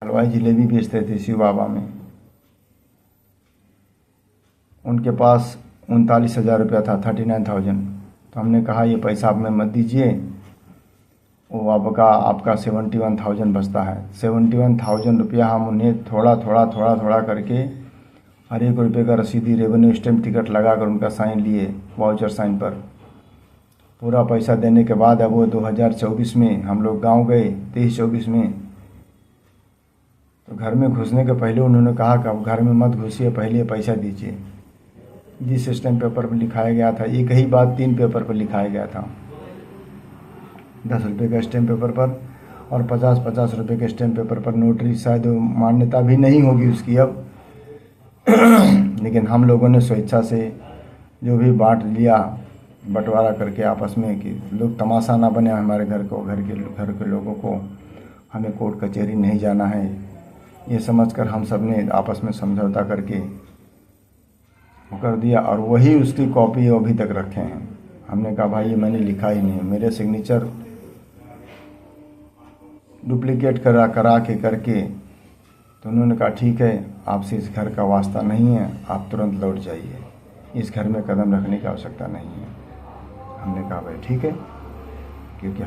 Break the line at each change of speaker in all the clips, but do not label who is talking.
हलवाई जलेबी बेचते थे शिव बाबा में। उनके पास 39,000 रुपया था, 39,000। तो हमने कहा ये पैसा आप में मत दीजिए, वो आपका 71,000 बचता है। 71,000 रुपया हम उन्हें थोड़ा करके हर एक रुपये का रसीदी रेवेन्यू स्टैम्प टिकट लगाकर उनका साइन लिए, वाउचर साइन पर। पूरा पैसा देने के बाद अब वो 2024 में हम लोग गांव गए, 23-24 में। तो घर में घुसने के पहले उन्होंने कहा कि अब घर में मत घुसिए, पहले पैसा दीजिए। जिस स्टैम्प पेपर पर लिखाया गया था, एक ही बात 3 पेपर पर लिखाया गया था, 10 रुपये का स्टैम्प पेपर पर और 50-50 रुपये के स्टैम्प पेपर पर। नोटरी शायद मान्यता भी नहीं होगी उसकी अब लेकिन हम लोगों ने स्वेच्छा से जो भी बांट लिया, बंटवारा करके आपस में, कि लोग तमाशा ना बने हमारे घर के लोगों को। हमें कोर्ट कचहरी नहीं जाना है, ये समझकर हम सब ने आपस में समझौता करके कर दिया। और वही उसकी कॉपी अभी तक रखे हैं। हमने कहा भाई ये मैंने लिखा ही नहीं, मेरे सिग्नेचर डुप्लीकेट करा के करके। तो उन्होंने कहा ठीक है, आपसे इस घर का वास्ता नहीं है, आप तुरंत लौट जाइए, इस घर में कदम रखने की आवश्यकता नहीं है। हमने कहा भाई ठीक है, क्योंकि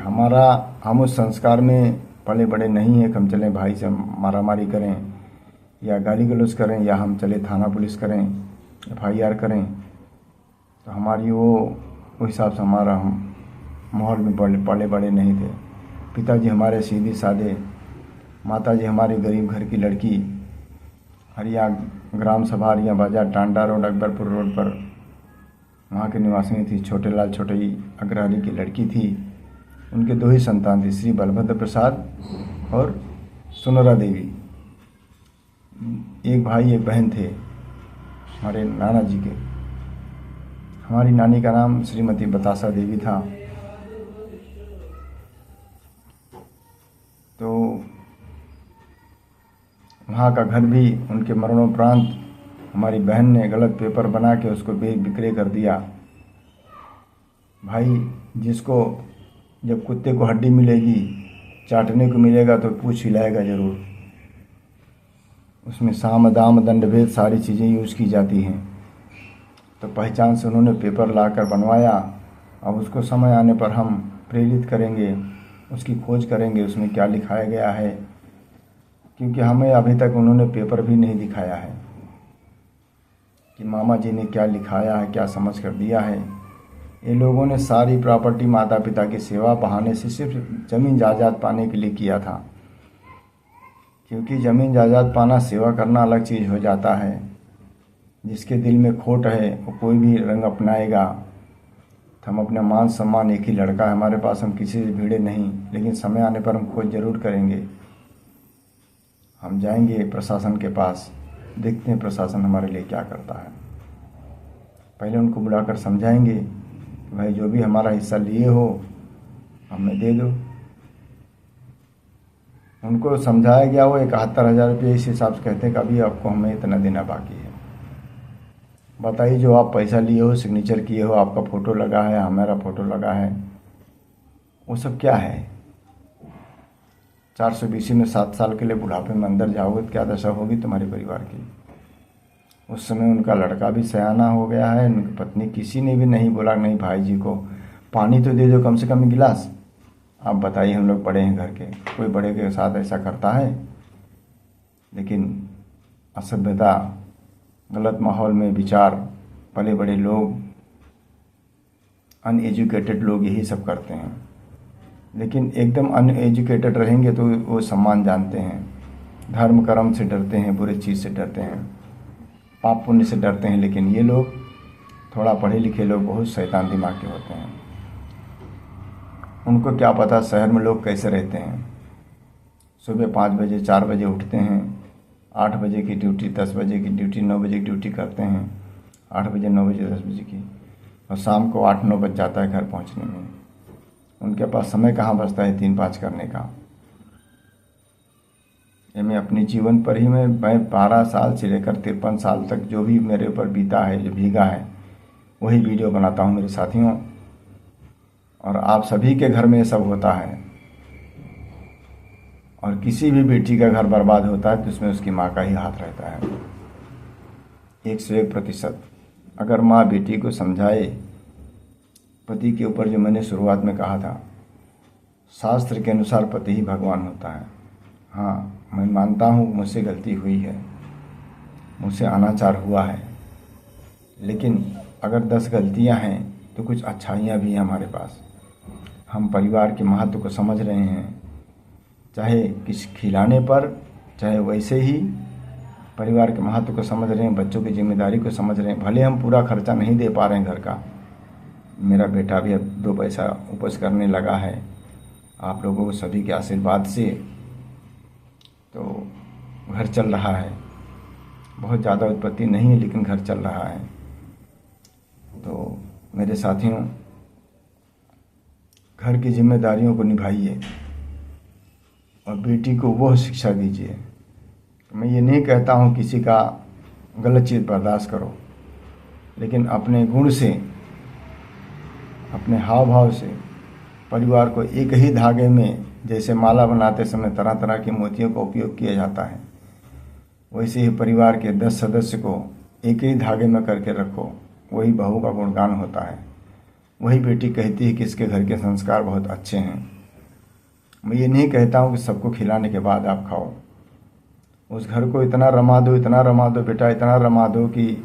हम उस संस्कार में पले बड़े नहीं हैं कि हम चलें भाई से मारामारी करें या गाली गलौज करें या हम चले थाना पुलिस करें, FIR करें। तो हमारी वो हिसाब से हमारा हम माहौल में पले बड़े नहीं थे। पिताजी हमारे सीधे साधे, माताजी हमारी गरीब घर की लड़की, हरिया ग्राम सभा हरिया बाजार टांडा रोड अकबरपुर रोड पर वहाँ के निवासिनी थी। छोटे लाल छोटई अग्रहरी की लड़की थी। उनके 2 ही संतान थे, श्री बलभद्र प्रसाद और सुनरा देवी। एक भाई एक बहन थे हमारे नाना जी के। हमारी नानी का नाम श्रीमती बतासा देवी था। तो वहाँ का घर भी उनके मरणोपरांत हमारी बहन ने गलत पेपर बना के उसको विक्रय कर दिया। भाई जिसको जब कुत्ते को हड्डी मिलेगी, चाटने को मिलेगा तो पूछ हिलाएगा ज़रूर। उसमें साम दाम दंड भेद सारी चीज़ें यूज़ की जाती हैं। तो पहचान से उन्होंने पेपर लाकर बनवाया। अब उसको समय आने पर हम प्रेरित करेंगे, उसकी खोज करेंगे उसमें क्या लिखाया गया है, क्योंकि हमें अभी तक उन्होंने पेपर भी नहीं दिखाया है कि मामा जी ने क्या लिखाया है, क्या समझ कर दिया है। ये लोगों ने सारी प्रॉपर्टी माता पिता की सेवा बहाने से सिर्फ ज़मीन जायदाद पाने के लिए किया था, क्योंकि ज़मीन जायदाद पाना सेवा करना अलग चीज़ हो जाता है। जिसके दिल में खोट है वो कोई भी रंग अपनाएगा। तो हम अपने मान सम्मान, एक ही लड़का है हमारे पास, हम किसी से भिड़े नहीं, लेकिन समय आने पर हम खोज जरूर करेंगे। हम जाएंगे प्रशासन के पास, देखते हैं प्रशासन हमारे लिए क्या करता है। पहले उनको बुलाकर समझाएंगे कि भाई जो भी हमारा हिस्सा लिए हो हमें दे दो। उनको समझाया गया, वो 71,000 रुपये इस हिसाब से कहते हैं कि अभी आपको हमें इतना देना बाकी है। बताइए जो आप पैसा लिए हो, सिग्नेचर किए हो, आपका फ़ोटो लगा है, हमारा फ़ोटो लगा है, वो सब क्या है? 420 में 7 साल के लिए बुढ़ापे में अंदर जाओगे तो क्या दशा होगी तुम्हारे परिवार की। उस समय उनका लड़का भी सयाना हो गया है, उनकी पत्नी, किसी ने भी नहीं बोला नहीं भाई जी को पानी तो दे दो कम से कम एक गिलास। आप बताइए, हम लोग बड़े हैं घर के, कोई बड़े के साथ ऐसा करता है? लेकिन असभ्यता, गलत माहौल में विचार, पले बड़े लोग, अनएजुकेटेड लोग यही सब करते हैं। लेकिन एकदम अनएजुकेटेड रहेंगे तो वो सम्मान जानते हैं, धर्म कर्म से डरते हैं, बुरे चीज़ से डरते हैं, पाप पुण्य से डरते हैं। लेकिन ये लोग थोड़ा पढ़े लिखे लोग बहुत शैतान दिमाग के होते हैं। उनको क्या पता शहर में लोग कैसे रहते हैं। सुबह 5 बजे 4 बजे उठते हैं, 8 बजे की ड्यूटी, 10 बजे की ड्यूटी, 9 बजे की ड्यूटी करते हैं, 8 बजे 9 बजे 10 बजे की, और शाम को 8-9 बज जाता है घर पहुंचने में। उनके पास समय कहाँ बचता है 3-5 करने का। ये मैं अपने जीवन पर ही मैं 12 साल से लेकर 53 साल तक जो भी मेरे ऊपर बीता है, जो भीगा है, वही वीडियो बनाता हूँ मेरे साथियों। और आप सभी के घर में ये सब होता है। और और किसी भी बेटी का घर बर्बाद होता है तो उसमें उसकी माँ का ही हाथ रहता है, 101%। अगर माँ बेटी को समझाए, पति के ऊपर जो मैंने शुरुआत में कहा था, शास्त्र के अनुसार पति ही भगवान होता है। हाँ, मैं मानता हूँ मुझसे गलती हुई है, मुझसे अनाचार हुआ है, लेकिन अगर 10 गलतियाँ हैं तो कुछ अच्छाइयाँ भी हैं हमारे पास। हम परिवार के महत्व को समझ रहे हैं, चाहे किस खिलाने पर, चाहे वैसे ही परिवार के महत्व को समझ रहे हैं, बच्चों की जिम्मेदारी को समझ रहे हैं। भले हम पूरा खर्चा नहीं दे पा रहे हैं घर का, मेरा बेटा भी अब 2 पैसा उपज करने लगा है, आप लोगों को सभी के आशीर्वाद से तो घर चल रहा है। बहुत ज़्यादा उत्पत्ति नहीं है लेकिन घर चल रहा है। तो मेरे साथियों, घर की जिम्मेदारियों को निभाइए और बेटी को वह शिक्षा दीजिए। मैं ये नहीं कहता हूँ किसी का गलत चीज़ बर्दाश्त करो, लेकिन अपने गुण से, अपने हाव भाव से परिवार को एक ही धागे में, जैसे माला बनाते समय तरह तरह के मोतियों का उपयोग किया जाता है, वैसे ही परिवार के 10 सदस्य को एक ही धागे में करके रखो। वही बहू का गुणगान होता है, वही बेटी कहती है कि इसके घर के संस्कार बहुत अच्छे हैं। मैं ये नहीं कहता हूँ कि सबको खिलाने के बाद आप खाओ। उस घर को इतना रमा दो, इतना रमा दो बेटा, इतना रमा दो कि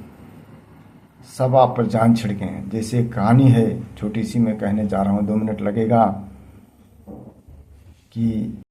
सब आप पर जान छिड़कें। जैसे एक कहानी है, छोटी सी मैं कहने जा रहा हूँ, 2 मिनट लगेगा, कि